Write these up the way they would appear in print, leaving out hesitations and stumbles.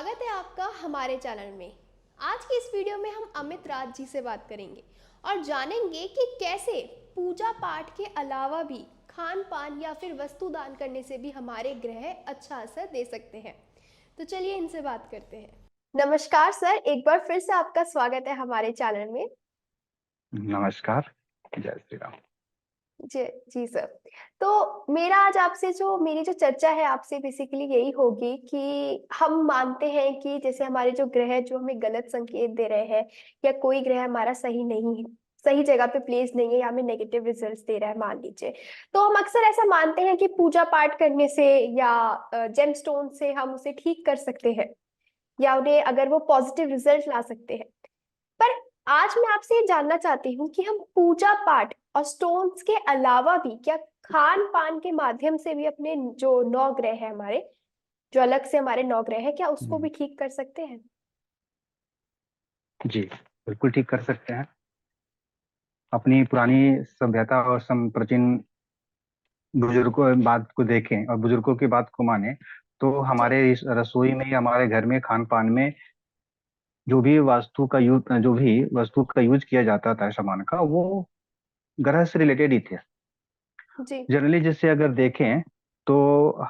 स्वागत है आपका हमारे चैनल में। आज की इस वीडियो में हम अमित राज जी से बात करेंगे और जानेंगे कि कैसे पूजा पाठ के अलावा भी खान पान या फिर वस्तु दान करने से भी हमारे ग्रह अच्छा असर दे सकते हैं। तो चलिए इनसे बात करते हैं। नमस्कार सर, एक बार फिर से आपका स्वागत है हमारे चैनल में। नमस्कार। जय श्री राम। जी जी सर। तो मेरा आज आपसे मेरी जो चर्चा है आपसे बेसिकली यही होगी कि हम मानते हैं कि जैसे हमारे जो ग्रह जो हमें गलत संकेत दे रहे हैं या कोई ग्रह हमारा सही नहीं है, सही जगह पे प्लेस नहीं है या हमें नेगेटिव रिजल्ट्स दे रहा है मान लीजिए, तो हम अक्सर ऐसा मानते हैं कि पूजा पाठ करने से या जेमस्टोन से हम उसे ठीक कर सकते हैं या उन्हें अगर वो पॉजिटिव रिजल्ट ला सकते हैं। पर आज मैं आपसे ये जानना चाहती हूँ कि हम पूजा पाठ और स्टोन्स के अलावा भी क्या खान पान के माध्यम से भी अपने जो नौ ग्रह है हमारे, जो अलग से हमारे नौ ग्रह है, क्या उसको हम्म, भी ठीक कर सकते हैं? जी बिल्कुल ठीक कर सकते हैं। अपनी पुरानी सभ्यता और प्राचीन बुजुर्गों बात को देखें और बुजुर्गों की बात को माने तो जी। हमारे इस रसोई में या हमारे घर में खान पान में जो भी वस्तु का यूज किया जाता था सामान का, वो ग्रह से रिलेटेड ही थे। जी। जनरली जैसे अगर देखें तो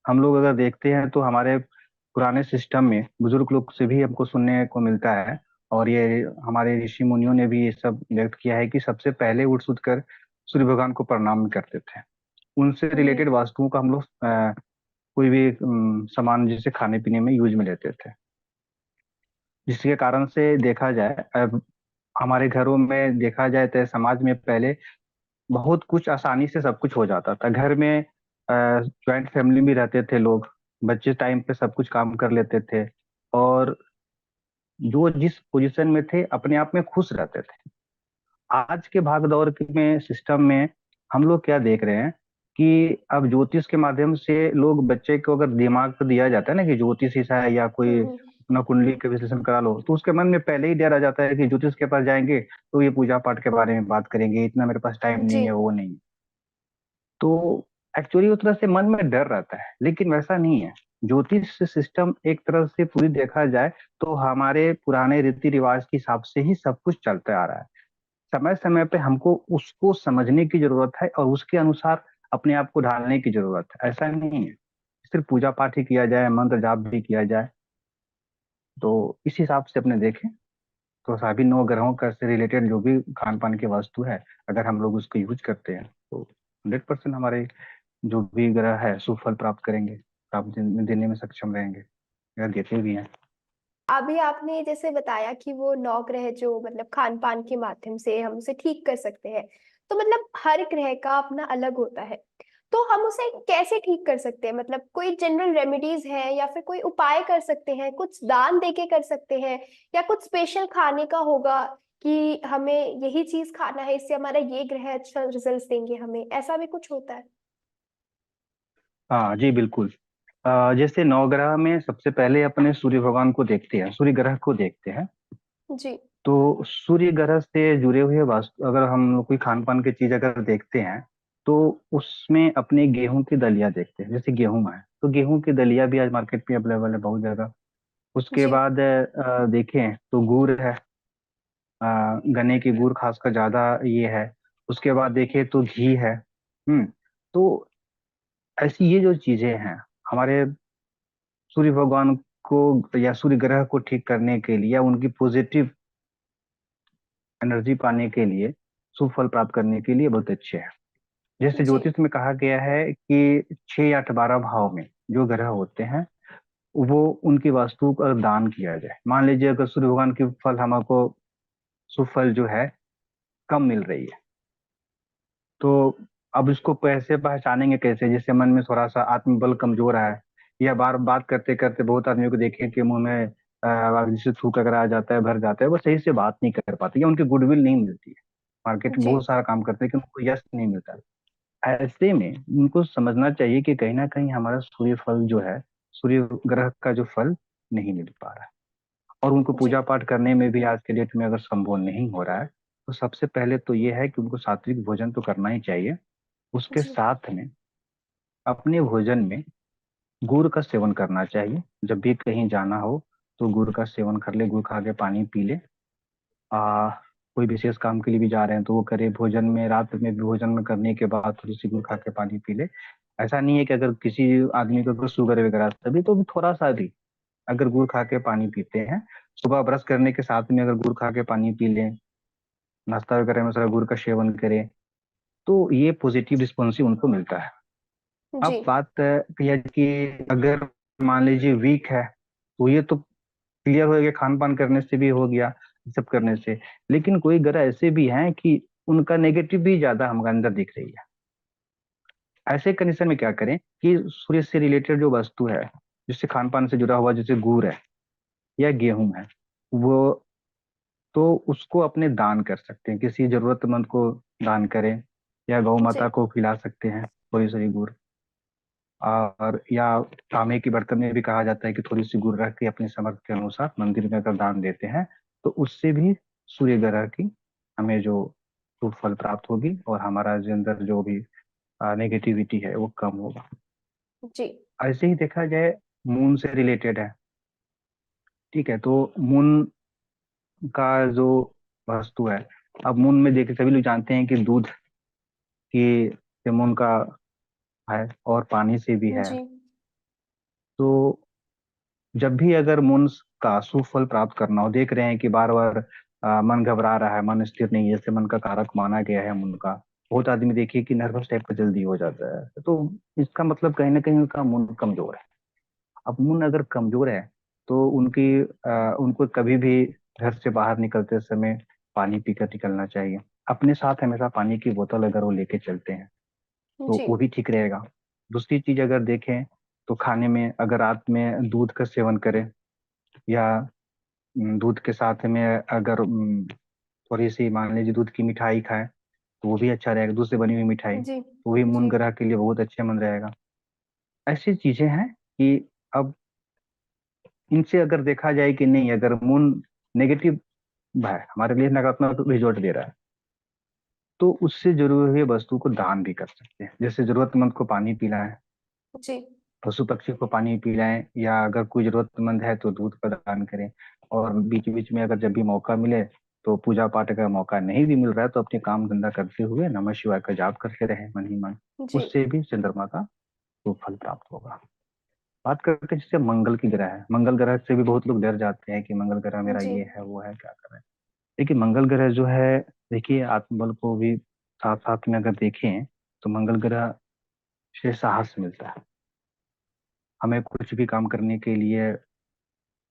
हम लोग अगर देखते हैं तो हमारे पुराने सिस्टम में बुजुर्ग लोग से भी हमको सुनने को मिलता है, और ये हमारे ऋषि मुनियों ने भी ये सब व्यक्त किया है कि सबसे पहले उठ उठ कर सूर्य भगवान को प्रणाम करते थे। उनसे हम्म। रिलेटेड वस्तुओं का हम लोग कोई भी सामान जिसे खाने पीने में यूज में लेते थे, जिसके कारण से देखा जाए अब हमारे घरों में देखा जाए तो समाज में पहले बहुत कुछ आसानी से सब कुछ हो जाता था। घर में जॉइंट फैमिली में रहते थे लोग, बच्चे टाइम पे सब कुछ काम कर लेते थे, और जो जिस पोजीशन में थे अपने आप में खुश रहते थे। आज के भाग दौड़ में सिस्टम में हम लोग क्या देख रहे हैं कि अब ज्योतिष के माध्यम से लोग, बच्चे को अगर दिमाग को दिया जाता है ना कि ज्योतिष ऐसा है या कोई हम्म। अपना कुंडली का विश्लेषण करा लो, तो उसके मन में पहले ही डर आ जाता है कि ज्योतिष के पास जाएंगे तो ये पूजा पाठ के बारे में बात करेंगे, इतना मेरे पास टाइम जी। नहीं है, वो नहीं है। तो एक्चुअली उस तरह से मन में डर रहता है, लेकिन वैसा नहीं है। ज्योतिष सिस्टम एक तरह से पूरी देखा जाए तो हमारे पुराने रीति रिवाज के हिसाब से ही सब कुछ चलता आ रहा है। समय समय पे हमको उसको समझने की जरूरत है और उसके अनुसार अपने आप को ढालने की जरूरत है। ऐसा नहीं है सिर्फ पूजा पाठ ही किया जाए, मंत्र जाप भी किया जाए। तो इस हिसाब से अपने देखें तो सभी नौ ग्रहों का से रिलेटेड जो भी खान पान की वस्तु है, अगर हम लोग उसको यूज करते हैं तो 100% हमारे जो भी ग्रह है सुफल प्राप्त करेंगे, प्राप्त देने में सक्षम रहेंगे, अगर देते भी हैं। अभी आपने जैसे बताया कि वो नौ ग्रह जो मतलब खान पान के माध्यम से हम उसे ठीक कर सकते हैं, तो मतलब हर ग्रह का अपना अलग होता है, तो हम उसे कैसे ठीक कर सकते हैं? मतलब कोई जनरल रेमेडीज है या फिर कोई उपाय कर सकते हैं, कुछ दान देके कर सकते हैं, या कुछ स्पेशल खाने का होगा कि हमें यही चीज खाना है, इससे हमारा ये ग्रह अच्छा रिजल्ट देंगे हमें, ऐसा भी कुछ होता है? हाँ जी बिल्कुल। जैसे नवग्रह में सबसे पहले अपने सूर्य भगवान को देखते हैं, सूर्य ग्रह को देखते हैं। जी। तो सूर्य ग्रह से जुड़े हुए वास्तु अगर हम लोग कोई खान पान की चीज अगर देखते हैं तो उसमें अपने गेहूं की दलिया देखते हैं। जैसे गेहूं है तो गेहूं की दलिया भी आज मार्केट में अवेलेबल है बहुत जगह। उसके जी। बाद देखें तो गुड़ है, गन्ने की गुड़ खासकर ज्यादा ये है। उसके बाद देखें तो घी है। तो ऐसी ये जो चीजें हैं हमारे सूर्य भगवान को या सूर्य ग्रह को ठीक करने के लिए या उनकी पॉजिटिव एनर्जी पाने के लिए, सुफल प्राप्त करने के लिए बहुत अच्छे हैं। जैसे जी। ज्योतिष में कहा गया है कि 6 या 12 भाव में जो ग्रह होते हैं वो उनकी वस्तु का दान किया जाए। मान लीजिए अगर सूर्य भगवान की फल हमको सुफल जो है कम मिल रही है, तो अब इसको कैसे पहचानेंगे, कैसे? जैसे मन में थोड़ा सा आत्मबल कमजोर है, या बार बात करते करते बहुत आदमियों को देखें कि मुंह में जैसे थूक अगर आ जाता है, भर जाता है, वो सही से बात नहीं कर पाते या उनकी गुडविल नहीं मिलती है। मार्केट में जी। बहुत सारा काम करते हैं कि उनको यश नहीं मिलता है। ऐसे में उनको समझना चाहिए कि कहीं ना कहीं हमारा सूर्य फल जो है, सूर्य ग्रह का जो फल नहीं मिल पा रहा है, और उनको जी। पूजा पाठ करने में भी आज के डेट में अगर संभव नहीं हो रहा है, तो सबसे पहले तो ये है कि उनको सात्विक भोजन तो करना ही चाहिए। उसके जी। साथ में अपने भोजन में गुड़ का सेवन करना चाहिए। जब भी कहीं जाना हो तो गुड़ का सेवन कर ले, गुड़ खा के पानी पी ले। आ कोई विशेष काम के लिए भी जा रहे हैं तो वो करे, भोजन में, रात में भी भोजन में करने के बाद थोड़ी सी गुड़ खा के पानी पी ले। ऐसा नहीं है कि अगर किसी आदमी को अगर शुगर वगैरह तभी तो भी थोड़ा सा भी अगर गुड़ खा के पानी पीते हैं, सुबह ब्रश करने के साथ में अगर गुड़ खा के पानी पी लें, नाश्ता वगैरह में थोड़ा गुड़ का सेवन करें, तो ये पॉजिटिव रिस्पॉन्स ही उनको मिलता है। जी अब बात यह है कि अगर मान लीजिए वीक है, तो ये तो क्लियर हो गया, खान पान करने से भी हो गया, ये सब करने से। लेकिन कोई ग्रह ऐसे भी हैं कि उनका नेगेटिव भी ज्यादा हमारे अंदर दिख रही है। ऐसे कंडीशन में क्या करें कि सूर्य से रिलेटेड जो वस्तु है, जिससे खान पान से जुड़ा हुआ, जैसे गुड़ है या गेहूं है, वो तो उसको अपने दान कर सकते हैं, किसी जरूरतमंद को दान करें, या गौ जी माता को खिला सकते हैं थोड़ी सी गुड़। और या तांबे के बर्तन में भी कहा जाता है कि थोड़ी सी गुड़ रख के अपने समर्थ के अनुसार मंदिर में अगर दान देते हैं, तो उससे भी सूर्य ग्रह की हमें जो शुभ फल प्राप्त होगी, और हमारा जो अंदर जो भी नेगेटिविटी है वो कम होगा। जी ऐसे ही देखा जाए, मून से रिलेटेड है, ठीक है। तो मून का जो वस्तु है, अब मून में देखे सभी लोग जानते हैं कि दूध की से मून का है, और पानी से भी है। जी तो जब भी अगर मन का सुफल प्राप्त करना हो, देख रहे हैं कि बार बार मन घबरा रहा है, मन स्थिर नहीं है, जैसे मन का कारक माना गया है मन का, बहुत आदमी देखिए कि नर्वस टाइप का जल्दी हो जाता है, तो इसका मतलब कहीं ना कहीं उनका मन कमजोर है। अब मन अगर कमजोर है, तो उनको कभी भी घर से बाहर निकलते समय पानी पीकर निकलना चाहिए। अपने साथ हमेशा पानी की बोतल अगर वो लेके चलते हैं, तो जी वो भी ठीक रहेगा। दूसरी चीज अगर देखें, तो खाने में अगर रात में दूध का सेवन करें, या दूध के साथ में अगर थोड़ी सी मान लीजिए दूध की मिठाई खाएं, तो वो भी अच्छा रहेगा, दूध से बनी हुई मिठाई, जी वो भी मून जी ग्रह के लिए बहुत अच्छे मन रहेगा। ऐसी चीजें हैं कि अब इनसे अगर देखा जाए कि नहीं, अगर मून नेगेटिव है, हमारे लिए नकारात्मक रिजल्ट दे रहा है, तो उससे जरूरी हुई वस्तु को दान भी कर सकते हैं। जैसे जरूरतमंद को पानी पिलाएं, जी पशु पक्षी को पानी पिलाएं, या अगर कोई जरूरतमंद है तो दूध का दान करें। और बीच बीच में अगर जब भी मौका मिले, तो पूजा पाठ का मौका नहीं भी मिल रहा है, तो अपने काम धंधा करते हुए नमः शिवाय का जाप करते रहे मन ही मन। जी उससे भी चंद्रमा का तो फल प्राप्त होगा। बात करते हैं जैसे मंगल की ग्रह है, मंगल ग्रह से भी बहुत लोग डर जाते हैं कि मंगल ग्रह मेरा जी ये है वो है, क्या कर रहे हैं। लेकिन मंगल ग्रह जो है, देखिए आत्मबल को भी साथ साथ में अगर देखें, तो मंगल ग्रह से साहस मिलता है, हमें कुछ भी काम करने के लिए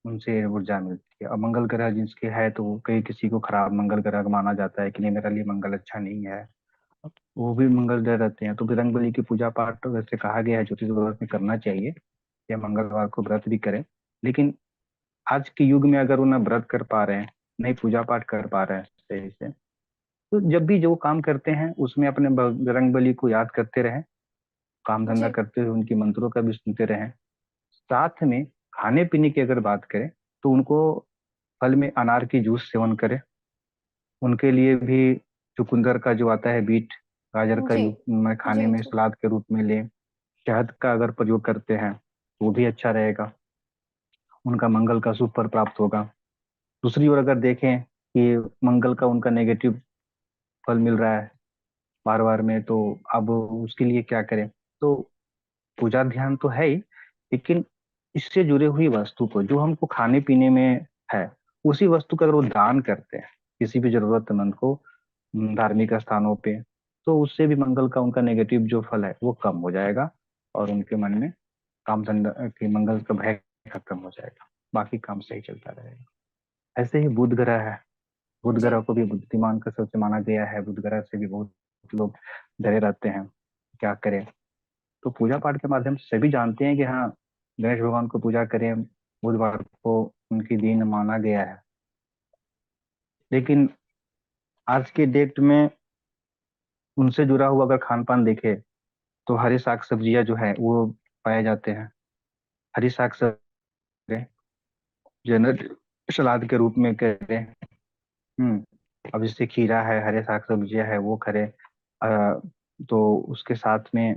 उनसे ऊर्जा मिलती है। और मंगल ग्रह जिसके है, तो कई किसी को खराब मंगल ग्रह माना जाता है कि नहीं, मेरे लिए मंगल अच्छा नहीं है, वो भी मंगल ग्रह रहते हैं। तो बजरंग बली की पूजा पाठ तो वैसे कहा गया है ज्योतिष व्रत में करना चाहिए, या मंगलवार को व्रत भी करें। लेकिन आज के युग में अगर वो ना व्रत कर पा रहे हैं, नहीं पूजा पाठ कर पा रहे हैं सही से, तो जब भी जो काम करते हैं उसमें अपने बजरंग बली को याद करते रहें, काम धंधा जी करते हुए उनकी मंत्रों का भी सुनते रहें। साथ में खाने पीने की अगर बात करें, तो उनको फल में अनार की जूस सेवन करें। उनके लिए भी चुकंदर का जो आता है बीट, गाजर का जी में खाने जी में जी सलाद के रूप में लें। शहद का अगर प्रयोग करते हैं, तो वो भी अच्छा रहेगा, उनका मंगल का शुभ फल प्राप्त होगा। दूसरी ओर अगर देखें कि मंगल का उनका नेगेटिव फल मिल रहा है बार बार में, तो अब उसके लिए क्या करें। तो पूजा ध्यान तो है ही, लेकिन इससे जुड़े हुई वस्तु को जो हमको खाने पीने में है, उसी वस्तु का अगर वो दान करते हैं किसी भी जरूरतमंद को, धार्मिक स्थानों पे, तो उससे भी मंगल का उनका नेगेटिव जो फल है वो कम हो जाएगा, और उनके मन में काम धंधा की मंगल का भय खत्म हो जाएगा, बाकी काम सही चलता रहेगा। ऐसे ही बुध ग्रह है, बुध जी ग्रह को भी बुद्धिमान का सबसे माना गया है, बुध ग्रह से भी बहुत लोग डरे रहते हैं, क्या करें। तो पूजा पाठ के माध्यम से सभी जानते हैं कि हाँ, गणेश भगवान को पूजा करें, बुधवार को उनकी दिन माना गया है। लेकिन आज के डेट में उनसे जुड़ा हुआ अगर खान पान देखे, तो हरे साग सब्जियां जो है वो पाए जाते हैं। हरी साग सब्जी जनरल सलाद के रूप में करें। अब जैसे खीरा है, हरे साग सब्जियां है वो करें। तो उसके साथ में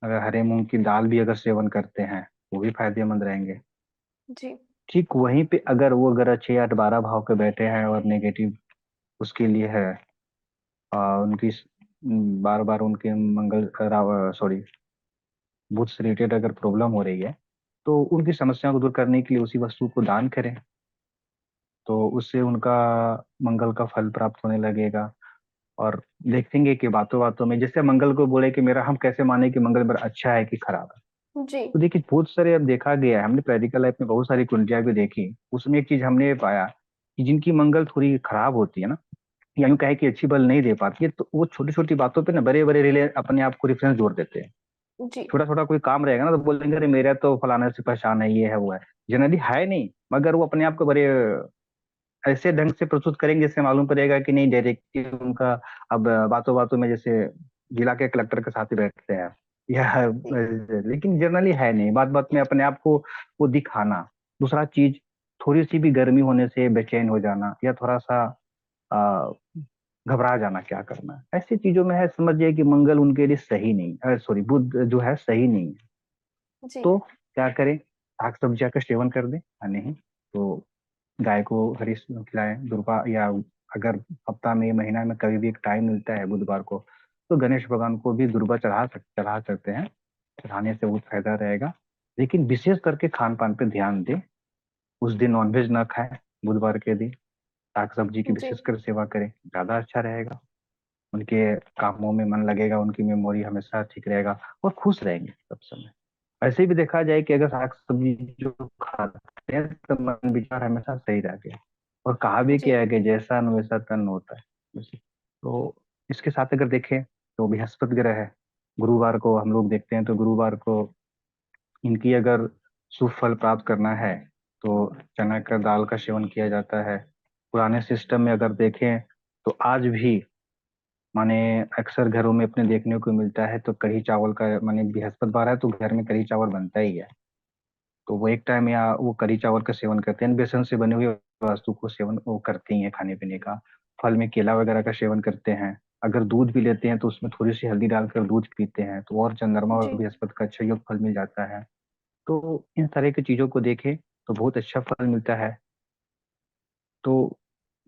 अगर हरे मूंग की दाल भी अगर सेवन करते हैं, वो भी फायदेमंद रहेंगे। जी ठीक वहीं पे अगर 6 8 12 भाव के बैठे हैं और नेगेटिव उसके लिए है, उनकी बार बार उनके मंगल सॉरी बुध से रिलेटेड अगर प्रॉब्लम हो रही है, तो उनकी समस्याओं को दूर करने के लिए उसी वस्तु को दान करें, तो उससे उनका मंगल का फल प्राप्त होने लगेगा। और देखेंगे कि बातों बातों में जैसे मंगल को बोले कि मेरा, हम कैसे माने कि मंगल मेरा अच्छा है कि खराब है। जी तो देखिए बहुत सारे अब देखा गया है, हमने प्रैक्टिकल लाइफ में बहुत सारी कुंडलियां भी देखी, उसमें एक चीज हमने ये पाया कि जिनकी मंगल थोड़ी खराब होती है ना, या यूं कहे कि अच्छी बल नहीं दे पाती है, तो वो छोटी छोटी बातों पे ना बड़े बड़े रिले अपने आप को रेफरेंस जोड़ देते हैं। जी छोटा छोटा कोई काम रहेगा ना तो बोलेंगे अरे मेरा तो फलाने से परेशान है, ये है वो है। जनरली है नहीं, मगर वो अपने आप को बड़े ऐसे ढंग से प्रस्तुत करेंगे जैसे मालूम पड़ेगा कि नहीं डायरेक्टली उनका अब बातों बातों में जैसे जिला के कलेक्टर के साथ ही बैठते हैं या जी लेकिन जनरली है नहीं, बात बात में अपने आप को वो दिखाना। दूसरा चीज, थोड़ी सी भी गर्मी होने से बेचैन हो जाना या थोड़ा सा आ, घबरा जाना, क्या करना, ऐसी चीजों में है, समझिए कि मंगल उनके लिए सही नहीं, सॉरी बुध जो है सही नहीं है। जी तो क्या करें, साग सब्जियां का सेवन कर दें या नहीं, तो गाय को हरी खिलाएं दुर्वा, या अगर हफ्ता में महीना में कभी भी एक टाइम मिलता है बुधवार को, तो गणेश भगवान को भी दुर्वा चढ़ा सकते हैं, चढ़ाने से बहुत फायदा रहेगा। लेकिन विशेष करके खान पान पे ध्यान दें, उस दिन नॉनवेज ना खाएं, बुधवार के दिन साग सब्जी की जी विशेषकर सेवा करें, ज्यादा अच्छा रहेगा। उनके कामों में मन लगेगा, उनकी मेमोरी हमेशा ठीक रहेगा और खुश रहेंगे सब समय। ऐसे भी देखा जाए कि अगर साग सब्जी जो खाते हैं तो मन विचार हमेशा सही रहेगा। और कहा भी जी क्या है कि जैसा अन्न वैसा तन होता है। तो इसके साथ अगर देखें तो बृहस्पति ग्रह है, गुरुवार को हम लोग देखते हैं, तो गुरुवार को इनकी अगर शुभ फल प्राप्त करना है तो चना का दाल का सेवन किया जाता है। पुराने सिस्टम में अगर देखें तो आज भी माने अक्सर घरों में अपने देखने को मिलता है, तो कढ़ी चावल का माने बृहस्पतिवार है तो घर में कढ़ी चावल बनता ही है। तो वो एक टाइम या वो कढ़ी चावल का सेवन करते हैं, बेसन से बने हुए वस्तु को सेवन वो करती हैं खाने पीने का। फल में केला वगैरह का सेवन करते हैं। अगर दूध भी लेते हैं तो उसमें थोड़ी सी हल्दी डालकर दूध पीते हैं, तो और चंद्रमा और जी बृहस्पति का अच्छा योग फल मिल जाता है। तो इन तरह की चीजों को देखें तो बहुत अच्छा फल मिलता है। तो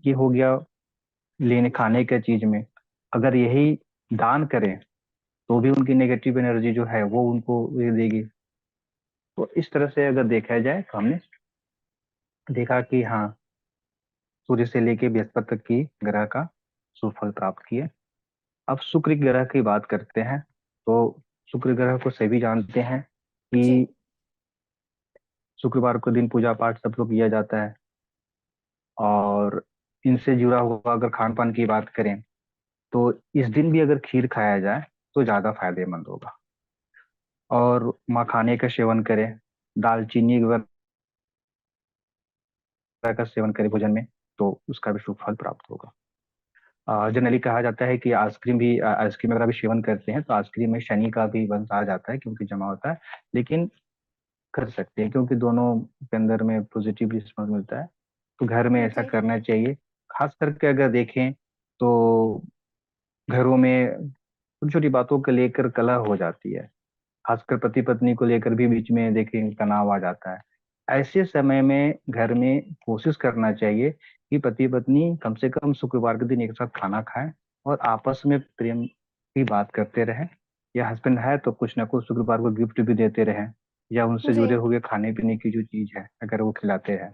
ये हो गया लेने खाने के चीज में। अगर यही दान करें तो भी उनकी नेगेटिव एनर्जी जो है वो उनको ये देगी। तो इस तरह से अगर देखा जाए तो हमने देखा कि हाँ, सूर्य से लेके बृहस्पति तक की ग्रह का सुफल प्राप्त किए। अब शुक्र ग्रह की बात करते हैं। तो शुक्र ग्रह को सभी जानते हैं जी कि शुक्रवार को दिन पूजा पाठ सब लोग किया जाता है। और इनसे जुड़ा हुआ अगर खान पान की बात करें तो इस दिन भी अगर खीर खाया जाए तो ज्यादा फायदेमंद होगा। और मखाने का सेवन करें, दालचीनी वगैरह का सेवन करें भोजन में, तो उसका भी शुभ फल प्राप्त होगा। जनरली कहा जाता है कि आइसक्रीम अगर भी सेवन करते हैं तो आइसक्रीम में शनि का भी वंश आ जाता है क्योंकि जमा होता है। लेकिन कर सकते हैं क्योंकि दोनों के अंदर में पॉजिटिव रिस्पॉन्स मिलता है, तो घर में ऐसा जी करना चाहिए। खास करके अगर देखें तो घरों में छोटी छोटी बातों को लेकर कलह हो जाती है, खासकर पति पत्नी को लेकर भी बीच में देखें तनाव आ जाता है। ऐसे समय में घर में कोशिश करना चाहिए कि पति पत्नी कम से कम शुक्रवार के दिन एक साथ खाना खाएं और आपस में प्रेम की बात करते रहें। या हस्बैंड है तो कुछ ना कुछ शुक्रवार को गिफ्ट भी देते रहें, या उनसे जी जुड़े हुए खाने पीने की जो चीज है अगर वो खिलाते हैं,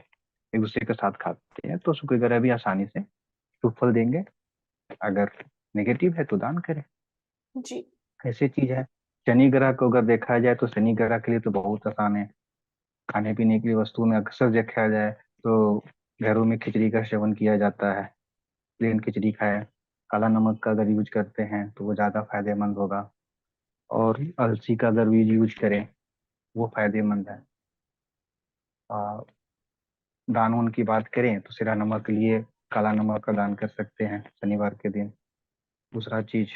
एक दूसरे के साथ खाते हैं, तो शुक्र ग्रह भी आसानी से शुभ फल देंगे। अगर नेगेटिव है तो दान करें, जी ऐसी चीज है। शनि ग्रह को अगर देखा जाए तो शनि ग्रह के लिए तो बहुत आसान है। खाने पीने की वस्तुओं में अक्सर देखा जाए तो घरों में खिचड़ी का सेवन किया जाता है, प्लेन खिचड़ी खाएं। काला नमक का अगर यूज करते हैं तो वो ज्यादा फायदेमंद होगा। और अलसी का अगर बीज यूज करें वो फायदेमंद है। आ, दान उन की बात करें तो सिरा नमक के लिए काला नमक का दान कर सकते हैं शनिवार के दिन। दूसरा चीज,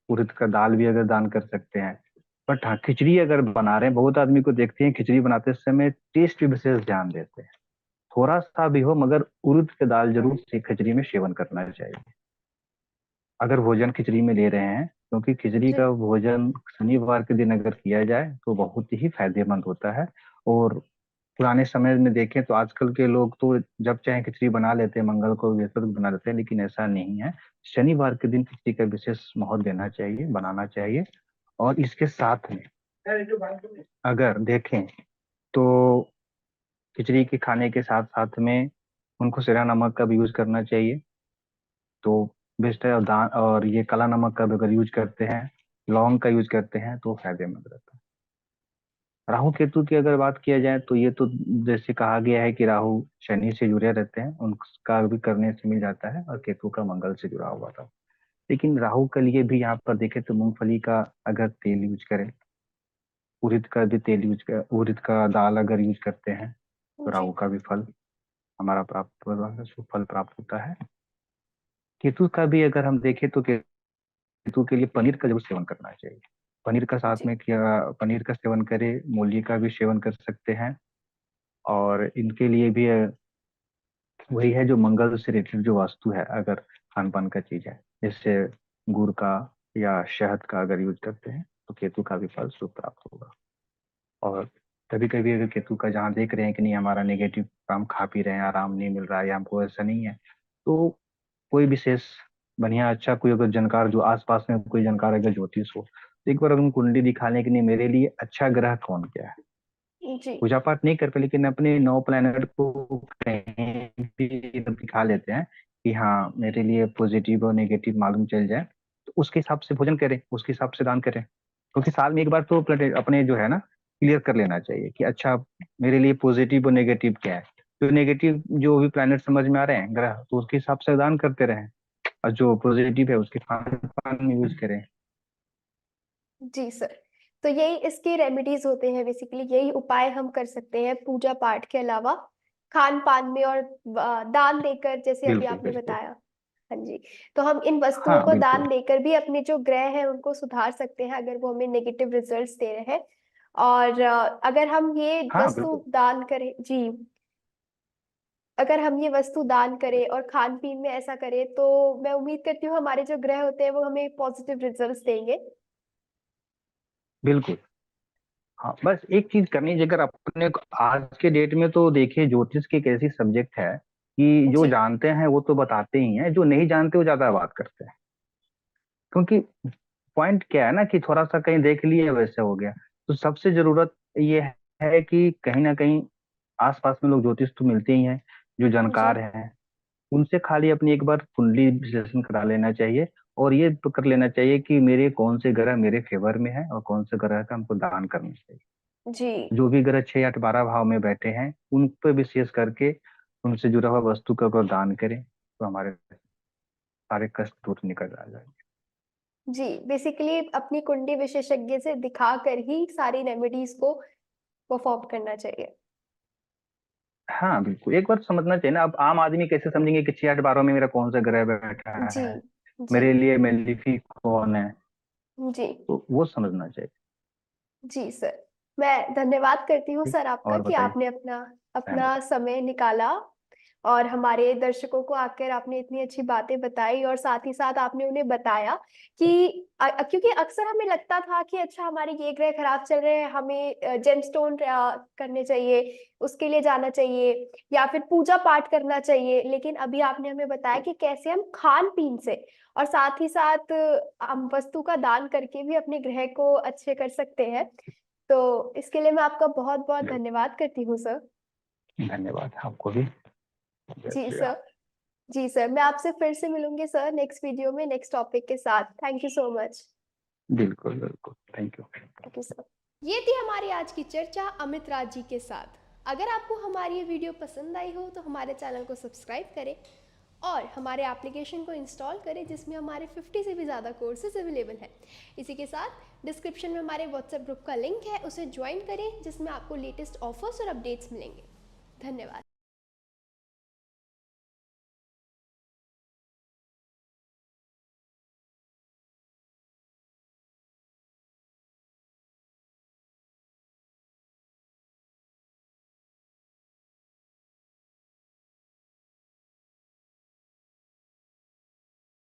उड़द का दाल भी अगर दान कर सकते हैं। बट हाँ, खिचड़ी अगर बना रहे हैं, बहुत आदमी को देखते हैं खिचड़ी बनाते समय टेस्ट पे विशेष ध्यान देते हैं। थोड़ा सा भी हो मगर उड़द की दाल जरूर से खिचड़ी में सेवन करना चाहिए अगर भोजन खिचड़ी में ले रहे हैं, क्योंकि खिचड़ी जी का भोजन शनिवार के दिन अगर किया जाए तो बहुत ही फायदेमंद होता है। और पुराने समय में देखें तो आजकल के लोग तो जब चाहे खिचड़ी बना लेते हैं, मंगल को बृहस्पति को बना लेते हैं, लेकिन ऐसा नहीं है। शनिवार के दिन खिचड़ी का विशेष महत्व देना चाहिए, बनाना चाहिए। और इसके साथ में अगर देखें तो खिचड़ी के खाने के साथ साथ में उनको सिरा नमक का भी यूज करना चाहिए, तो बेस्ट है। और दान और ये काला नमक का भी अगर यूज करते हैं, लौंग का यूज करते हैं तो फायदेमंद रहता है। राहु केतु की अगर बात किया जाए तो ये तो जैसे कहा गया है कि राहु शनि से जुड़े रहते हैं, उनका भी करने से मिल जाता है, और केतु का मंगल से जुड़ा हुआ था। लेकिन राहु के लिए भी यहाँ पर देखें तो मूंगफली का अगर तेल यूज करें, उड़द का भी तेल यूज कर, उड़द का दाल अगर यूज करते हैं तो जी राहु का भी फल हमारा प्राप्त होगा, शुभ फल प्राप्त होता है। केतु का भी अगर हम देखें तो केतु के लिए पनीर का जरूर सेवन करना चाहिए। पनीर का साथ जी में किया, पनीर का सेवन करें, मूली का भी सेवन कर सकते हैं। और इनके लिए भी वही है जो मंगल से रिलेटेड जो वास्तु है, अगर खान पान का चीज है, जैसे गुड़ का या शहद का अगर यूज करते हैं तो केतु का भी फल शुभ प्राप्त होगा। और कभी कभी अगर केतु का जहाँ देख रहे हैं कि नहीं हमारा नेगेटिव, हम खा पी रहे हैं, आराम नहीं मिल रहा है या हमको ऐसा नहीं है, तो कोई विशेष बढ़िया अच्छा कोई अगर जानकार जो आसपास में कोई जानकार अगर ज्योतिष हो तो एक बार अगर कुंडली दिखाने के लिए मेरे लिए अच्छा ग्रह कौन क्या है, जी पूजा पाठ नहीं कर पाए लेकिन अपने 9 प्लैनेट को कहीं भी दिखा लेते हैं कि हाँ मेरे लिए पॉजिटिव और नेगेटिव मालूम चल जाए, तो उसके हिसाब से भोजन करें, उसके हिसाब से दान करें। क्योंकि साल में एक बार तो प्लेनेट अपने जो है ना क्लियर कर लेना चाहिए कि अच्छा मेरे लिए पॉजिटिव और नेगेटिव क्या है। जो नेगेटिव जो भी प्लैनेट समझ में आ रहे हैं ग्रह, तो उसके हिसाब से दान करते रहें, और जो पॉजिटिव है उसके खान पान में यूज करें। जी सर। तो यही इसके रेमेडीज होते हैं, बेसिकली यही उपाय हम कर सकते हैं पूजा पाठ के अलावा, खान पान में और दान देकर, जैसे अभी बिल्कुल आपने बिल्कुल। बताया। हाँ जी। तो हम इन वस्तुओं हाँ को बिल्कुल। दान देकर भी अपने जो ग्रह हैं उनको सुधार सकते हैं, अगर वो हमें नेगेटिव रिजल्ट्स दे रहे हैं। और अगर हम ये हाँ वस्तु बिल्कुल। दान करें जी, अगर हम ये वस्तु दान करें और खान पीन में ऐसा करें, तो मैं उम्मीद करती हूँ हमारे जो ग्रह होते हैं वो हमें पॉजिटिव रिजल्ट्स देंगे। बिल्कुल। हाँ बस एक चीज करनी चाहिए, अगर अपने को आज के डेट में तो देखिए ज्योतिष की एक ऐसी सब्जेक्ट है कि जो जी जानते हैं वो तो बताते ही हैं, जो नहीं जानते वो ज्यादा बात करते हैं। क्योंकि पॉइंट क्या है ना कि थोड़ा सा कहीं देख लिए वैसे हो गया। तो सबसे जरूरत ये है कि कहीं ना कहीं आसपास में लोग ज्योतिष तो मिलते ही हैं जो जी जानकार हैं, उनसे खाली अपनी एक बार कुंडली विश्लेषण करा लेना चाहिए। और ये तो कर लेना चाहिए कि मेरे कौन से ग्रह मेरे फेवर में है और कौन से ग्रह का हमको दान करना चाहिए। जी जो भी ग्रह 6 8 12 भाव में बैठे हैं उन पर विशेष करके उनसे जुड़ा हुआ वस्तु का अगर दान करें तो हमारे सारे कष्ट दूर निकल आ जाएंगे। जी। बेसिकली अपनी कुंडली विशेषज्ञ से दिखा कर ही सारी रेमेडीज को परफॉर्म करना चाहिए। हाँ बिल्कुल, एक बार समझना चाहिए ना। अब आम आदमी कैसे समझेंगे कि 6 8 12 में मेरा कौन सा ग्रह बैठा जी है, जी मेरे लिए मेलिफिक कौन है, जी तो वो समझना चाहिए। जी सर। मैं धन्यवाद करती हूँ ठीक। सर आपका और कि बताइए। आपने अपना अपना धन्यवाद। समय निकाला, और हमारे दर्शकों को आकर आपने इतनी अच्छी बातें बताई, और साथ ही साथ आपने उन्हें बताया कि क्योंकि अक्सर हमें लगता था कि अच्छा हमारे ये ग्रह खराब चल रहे हैं, हमें जेमस्टोन करने चाहिए, उसके लिए जाना चाहिए, या फिर पूजा पाठ करना चाहिए। लेकिन अभी आपने हमें बताया कि कैसे हम खान पीन से और साथ ही साथ हम वस्तु का दान करके भी अपने ग्रह को अच्छे कर सकते हैं। तो इसके लिए मैं आपका बहुत बहुत बिल्कुल। धन्यवाद करती हूँ सर। धन्यवाद आपको भी। जय जी श्री राम। सर। जी सर, मैं आपसे फिर से मिलूंगी सर नेक्स्ट वीडियो में नेक्स्ट टॉपिक के साथ। Thank you so much. बिल्कुल बिल्कुल, thank you. Thank you sir. ये थी हमारी आज की चर्चा अमित राज जी के साथ। अगर आपको हमारी ये वीडियो पसंद आई हो तो हमारे चैनल को सब्सक्राइब करें और हमारे एप्लीकेशन को इंस्टॉल करें, जिसमें हमारे 50 से भी ज़्यादा कोर्सेज अवेलेबल हैं। इसी के साथ डिस्क्रिप्शन में हमारे व्हाट्सएप ग्रुप का लिंक है, उसे ज्वाइन करें, जिसमें आपको लेटेस्ट ऑफर्स और अपडेट्स मिलेंगे। धन्यवाद।